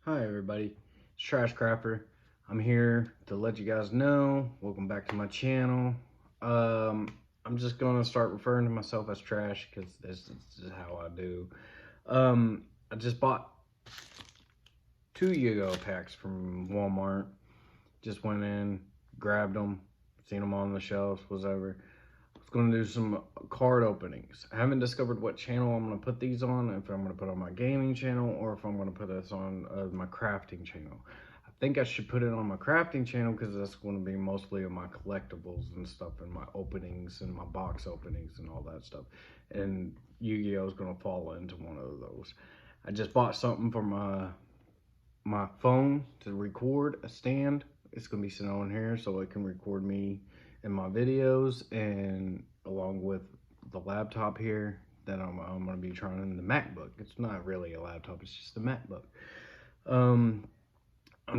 Hi everybody, it's Trash Crapper. I'm here to let you guys know, welcome back to my channel. I'm just gonna start referring to myself as Trash because this is how I do. I just bought 2 Yu-Gi-Oh packs from Walmart. Just went in, grabbed them, seen them on the shelves, whatever. I was gonna do some card openings. I haven't discovered what channel I'm gonna put these on, if I'm gonna put on my gaming channel or if I'm gonna put this on my crafting channel. I think I should put it on my crafting channel because that's gonna be mostly of my collectibles and stuff and my openings and my box openings and all that stuff. And Yu-Gi-Oh is gonna fall into one of those. I just bought something for my phone to record, a stand. It's gonna be sitting on here so it can record me in my videos, and along with the laptop here that I'm gonna be trying, the MacBook. It's not really a laptop, it's just a MacBook. I'm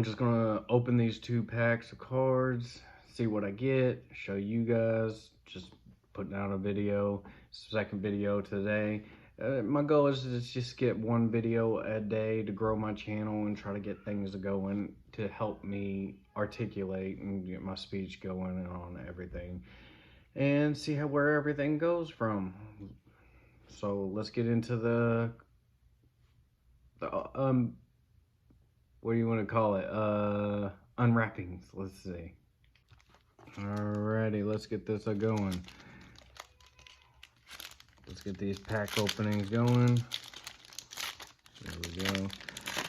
just gonna open these 2 packs of cards, see what I get, show you guys, just putting out a video, second video today. My goal is to just get 1 video a day to grow my channel and try to get things going to help me articulate and get my speech going and on everything and see where everything goes from. So let's get into the what do you want to call it? Unwrappings. Let's see. Alrighty, let's get this going. Let's get these pack openings going. There we go.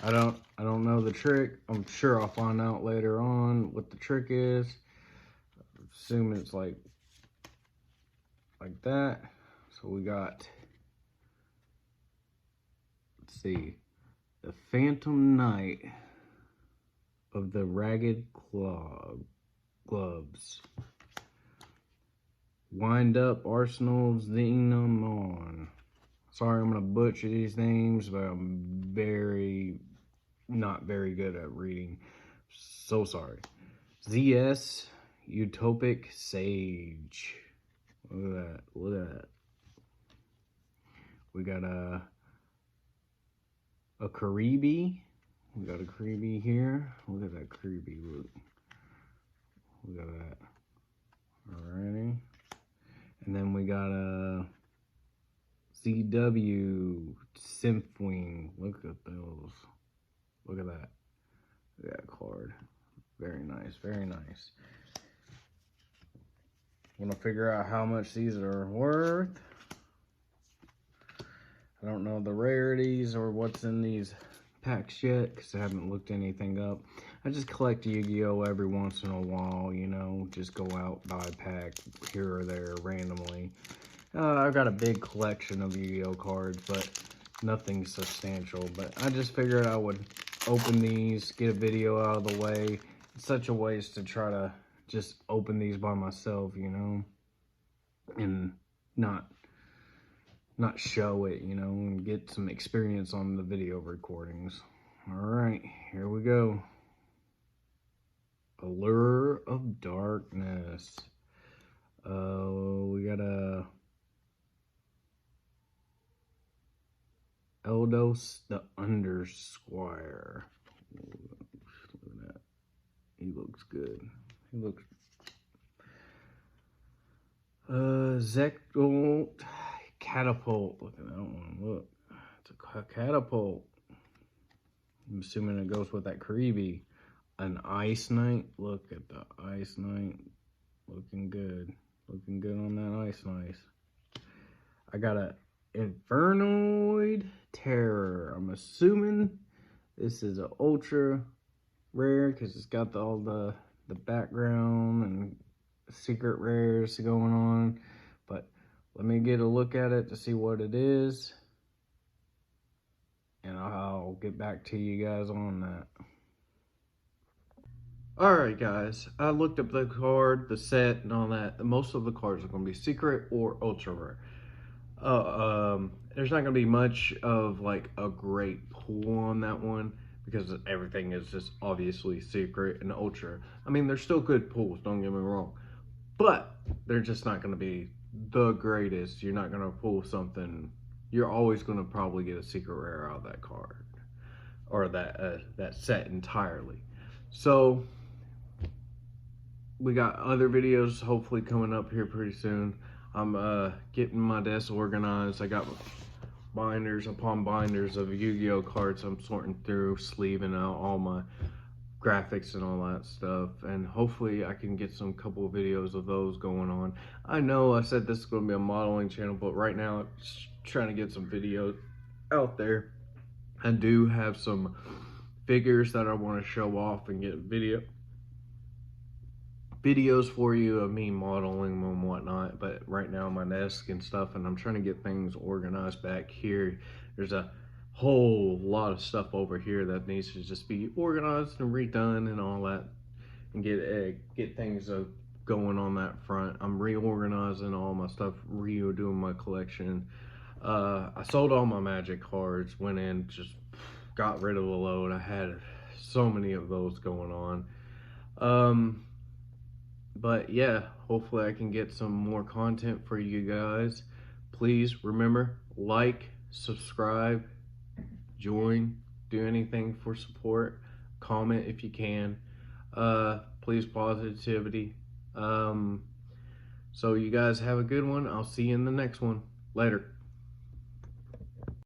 I don't know the trick. I'm sure I'll find out later on what the trick is. I assume it's like that. So we got, let's see, the Phantom Knight of the Ragged Gloves. Wind Up Arsenal Xenomon. Sorry, I'm gonna butcher these names, but I'm not very good at reading. So sorry. ZS Utopic Sage. Look at that. Look at that. We got a Karibi. We got a Karibi here. Look at that Karibi. Look at that. Alrighty. And then we got a CW Symphwing. Look at those. Look at that. Look at that card. Very nice. Very nice. Want to figure out how much these are worth. I don't know the rarities or what's in these packs yet because I haven't looked anything up. I just collect Yu-Gi-Oh every once in a while, you know, just go out, buy a pack here or there randomly. I've got a big collection of Yu-Gi-Oh cards, but nothing substantial. But I just figured I would open these, get a video out of the way. It's such a waste to try to just open these by myself, you know, and not show it, you know, and get some experience on the video recordings. All right, here we go. Allure of Darkness. We got a Eldos the Undersquire. Look at that. He looks good. He looks. Zekdolt Catapult. Look at that one. Look. It's a catapult. I'm assuming it goes with that Karibi. An Ice Knight. Look at the Ice Knight. Looking good. Looking good on that Ice Knight. I got a Infernoid Terror. I'm assuming this is an ultra rare because it's got all the background and secret rares going on. But let me get a look at it to see what it is, and I'll get back to you guys on that. Alright guys, I looked up the card, the set, and all that. Most of the cards are going to be secret or ultra rare. There's not going to be much of like a great pull on that one because everything is just obviously secret and ultra. I mean, they're still good pulls, don't get me wrong, but they're just not going to be the greatest. You're not going to pull something. You're always going to probably get a secret rare out of that card. or that set entirely. So we got other videos hopefully coming up here pretty soon. I'm getting my desk organized. I got binders upon binders of Yu-Gi-Oh cards I'm sorting through, sleeving out all my graphics and all that stuff, and hopefully I can get some couple of videos of those going on. I know I said this is going to be a modeling channel, but right now I'm just trying to get some videos out there. I do have some figures that I want to show off and get videos for you of me modeling and whatnot, but right now my desk and stuff, and I'm trying to get things organized back here. There's a whole lot of stuff over here that needs to just be organized and redone and all that, and get things going on that front. I'm reorganizing all my stuff, redoing my collection. I sold all my Magic cards, went in, just got rid of the load. I had so many of those going on. But yeah, hopefully I can get some more content for you guys. Please remember, like, subscribe, join, do anything for support, comment if you can. Please, positivity. So you guys have a good one. I'll see you in the next one. Later.